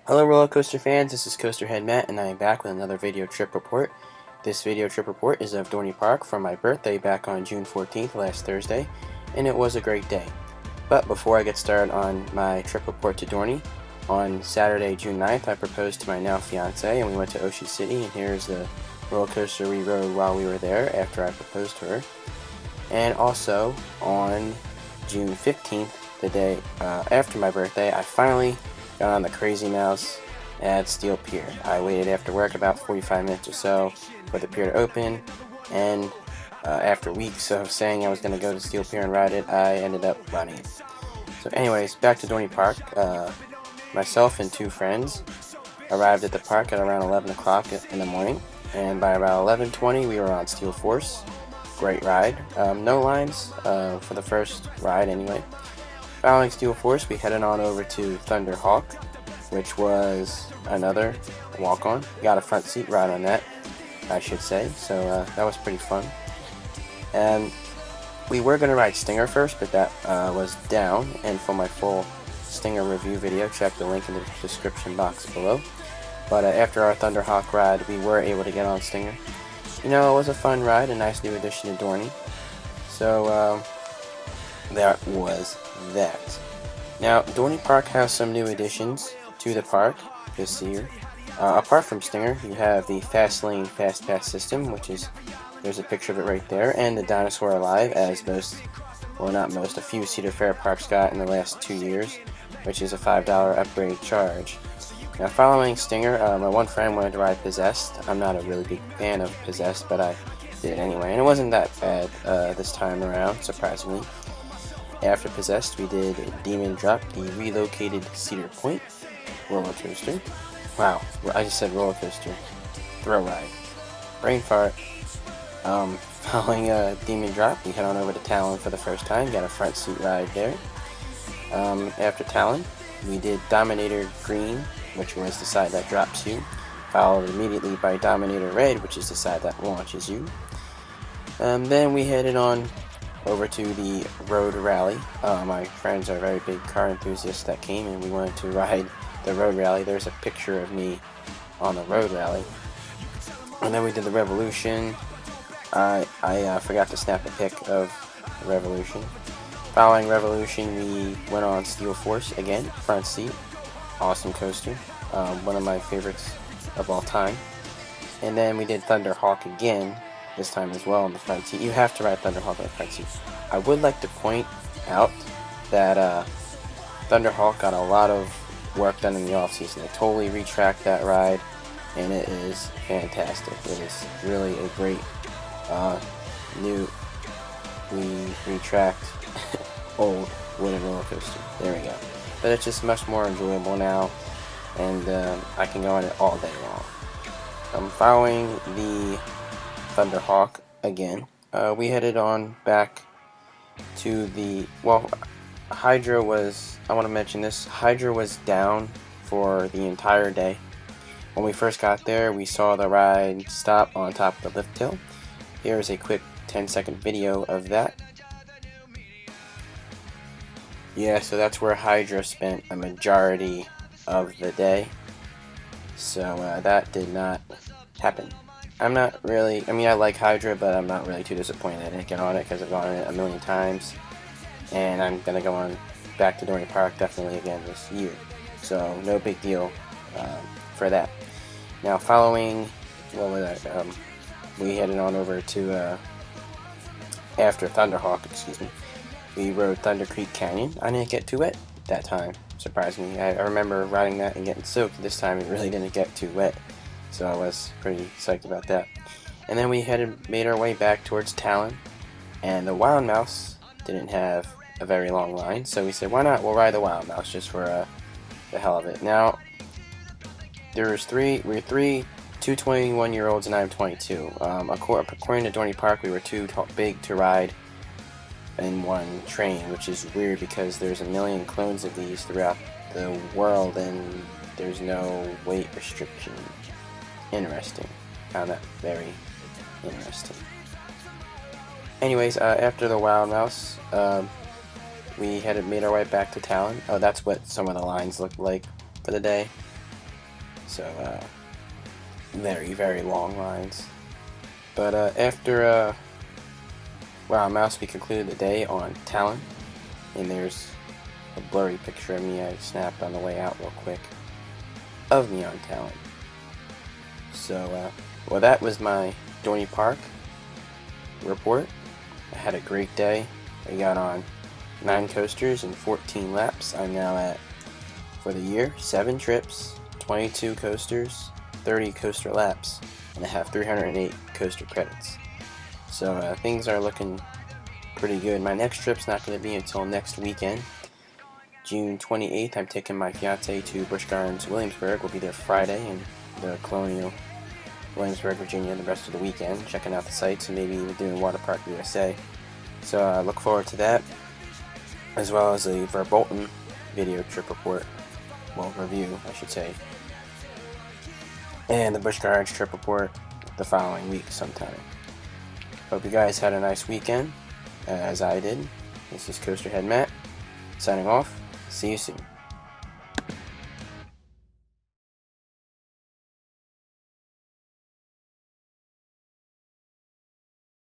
Hello roller coaster fans, this is Coasterhead Matt and I am back with another video trip report. This video trip report is of Dorney Park for my birthday back on June 14th last Thursday, and it was a great day. But before I get started on my trip report to Dorney, on Saturday, June 9th, I proposed to my now fiance and we went to Ocean City, and here's the roller coaster we rode while we were there after I proposed to her. And also on June 15th, the day after my birthday, I finally got on the Crazy Mouse at Steel Pier. I waited after work about 45 minutes or so for the pier to open, and after weeks of saying I was going to go to Steel Pier and ride it, I ended up running it. So anyways, back to Dorney Park. Myself and two friends arrived at the park at around 11 o'clock in the morning, and by about 11:20 we were on Steel Force. Great ride. No lines for the first ride anyway. Following Steel Force, we headed on over to Thunder Hawk, which was another walk-on. Got a front seat ride on that, I should say, so that was pretty fun. And we were going to ride Stinger first, but that was down, and for my full Stinger review video, check the link in the description box below. But after our Thunder Hawk ride, we were able to get on Stinger. You know, it was a fun ride, a nice new addition to Dorney. So, that was that. Now, Dorney Park has some new additions to the park this year. Apart from Stinger, you have the Fast Lane Fast Pass system, which is, there's a picture of it right there, and the Dinosaur Alive, as most, well not most, a few Cedar Fair parks got in the last 2 years, which is a $5 upgrade charge. Now, following Stinger, my one friend wanted to ride Possessed. I'm not a really big fan of Possessed, but I did anyway, and it wasn't that bad this time around, surprisingly. After Possessed, we did Demon Drop, the relocated Cedar Point roller coaster. Wow, I just said roller coaster. Thrill ride. Brain fart. Following Demon Drop, we head on over to Talon for the first time. Got a front seat ride there. After Talon, we did Dominator Green, which was the side that drops you, followed immediately by Dominator Red, which is the side that launches you. Then we headed on over to the Road Rally. My friends are very big car enthusiasts that came, and we wanted to ride the Road Rally. There's a picture of me on the Road Rally. And then we did the Revolution. I forgot to snap a pic of the Revolution. Following Revolution, we went on Steel Force again, front seat. Awesome coaster. One of my favorites of all time. And then we did Thunder Hawk again, this time as well on the front seat. You have to ride Thunder Hawk on the front seat. I would like to point out that Thunder Hawk got a lot of work done in the off-season. They totally retracked that ride, and it is fantastic. It is really a great new, we retracked old wooden roller coaster. There we go. But it's just much more enjoyable now, and I can go on it all day long. Following the Thunder Hawk again, we headed on back to the, well, Hydra was, I want to mention this, Hydra was down for the entire day. When we first got there, we saw the ride stop on top of the lift hill. Here's a quick 10-second video of that. Yeah, so that's where Hydra spent a majority of the day. So that did not happen. I'm not really, I mean, I like Hydra, but I'm not really too disappointed I didn't get on it because I've gone on it a million times. And I'm going to go on back to Dorney Park definitely again this year. So no big deal for that. Now following, what was that? We headed on over to, after Thunder Hawk, excuse me, we rode Thunder Creek Canyon. I didn't get too wet that time, surprisingly. I remember riding that and getting soaked. This time it really didn't get too wet, so I was pretty psyched about that. And then we made our way back towards Talon, and the Wild Mouse didn't have a very long line, so we said, why not? We'll ride the Wild Mouse just for the hell of it. Now, we were three 21-year-olds, and I'm 22. According to Dorney Park, we were too big to ride in one train, which is weird because there's a million clones of these throughout the world, and there's no weight restriction. Interesting. Found that very interesting. Anyways, after the Wild Mouse, we made our way back to Talon. Oh, that's what some of the lines looked like for the day. So very, very long lines. But after wow, mouse, we concluded the day on Talon, and there's a blurry picture of me I snapped on the way out real quick of me on Talon. So well, that was my Dorney Park report. I had a great day. I got on 9 coasters and 14 laps. I'm now at, for the year, 7 trips, 22 coasters, 30 coaster laps, and I have 308 coaster credits. So things are looking pretty good. My next trip's not going to be until next weekend. June 28th, I'm taking my fiance to Busch Gardens, Williamsburg. We'll be there Friday in the Colonial, Williamsburg, Virginia, the rest of the weekend, checking out the sights and maybe even doing Water Park USA. So I look forward to that, as well as a Verbolten video trip report, well, review, I should say, and the Busch Gardens trip report the following week sometime. Hope you guys had a nice weekend, as I did. This is Coasterhead Matt, signing off. See you soon.